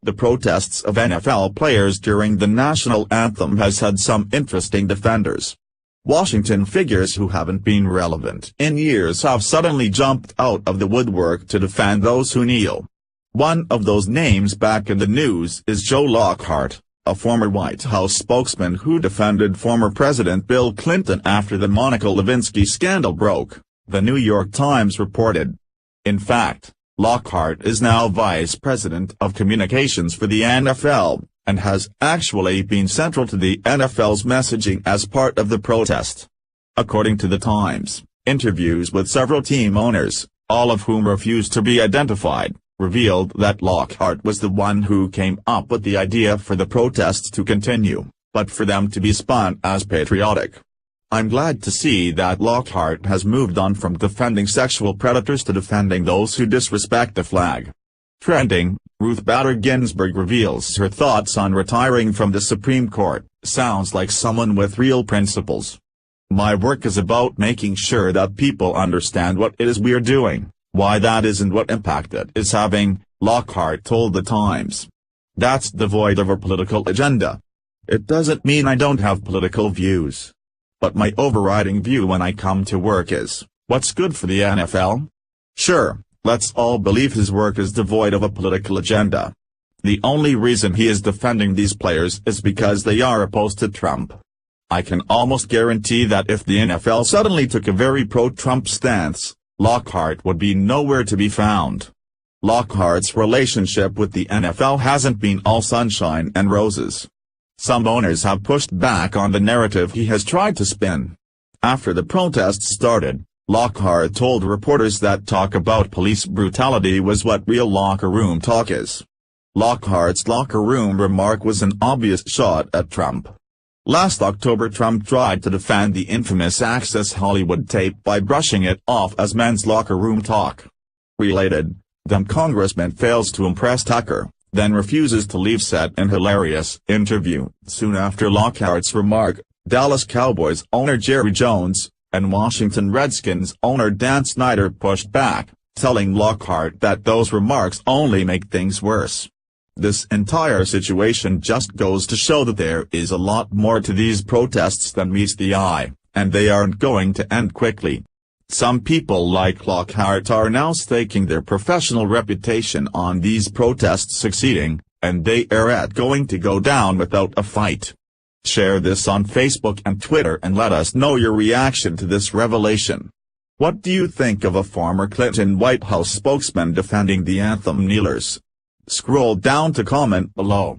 The protests of NFL players during the national anthem has had some interesting defenders. Washington figures who haven't been relevant in years have suddenly jumped out of the woodwork to defend those who kneel. One of those names back in the news is Joe Lockhart, a former White House spokesman who defended former President Bill Clinton after the Monica Lewinsky scandal broke, the New York Times reported. In fact, Lockhart is now Vice President of Communications for the NFL, and has actually been central to the NFL's messaging as part of the protest. According to the Times, interviews with several team owners, all of whom refused to be identified, revealed that Lockhart was the one who came up with the idea for the protests to continue, but for them to be spun as patriotic. I'm glad to see that Lockhart has moved on from defending sexual predators to defending those who disrespect the flag. Trending, Ruth Bader Ginsburg reveals her thoughts on retiring from the Supreme Court. Sounds like someone with real principles. My work is about making sure that people understand what it is we're doing, why that isn't what impact it is having, Lockhart told the Times. That's devoid of a political agenda. It doesn't mean I don't have political views. But my overriding view when I come to work is, what's good for the NFL? Sure, let's all believe his work is devoid of a political agenda. The only reason he is defending these players is because they are opposed to Trump. I can almost guarantee that if the NFL suddenly took a very pro-Trump stance, Lockhart would be nowhere to be found. Lockhart's relationship with the NFL hasn't been all sunshine and roses. Some owners have pushed back on the narrative he has tried to spin. After the protests started, Lockhart told reporters that talk about police brutality was what real locker room talk is. Lockhart's locker room remark was an obvious shot at Trump. Last October Trump tried to defend the infamous Access Hollywood tape by brushing it off as men's locker room talk. Related, Dem Congressman fails to impress Tucker, then refuses to leave set in hilarious interview. Soon after Lockhart's remark, Dallas Cowboys owner Jerry Jones, and Washington Redskins owner Dan Snyder pushed back, telling Lockhart that those remarks only make things worse. This entire situation just goes to show that there is a lot more to these protests than meets the eye, and they aren't going to end quickly. Some people like Lockhart are now staking their professional reputation on these protests succeeding, and they aren't going to go down without a fight. Share this on Facebook and Twitter and let us know your reaction to this revelation. What do you think of a former Clinton White House spokesman defending the anthem kneelers? Scroll down to comment below.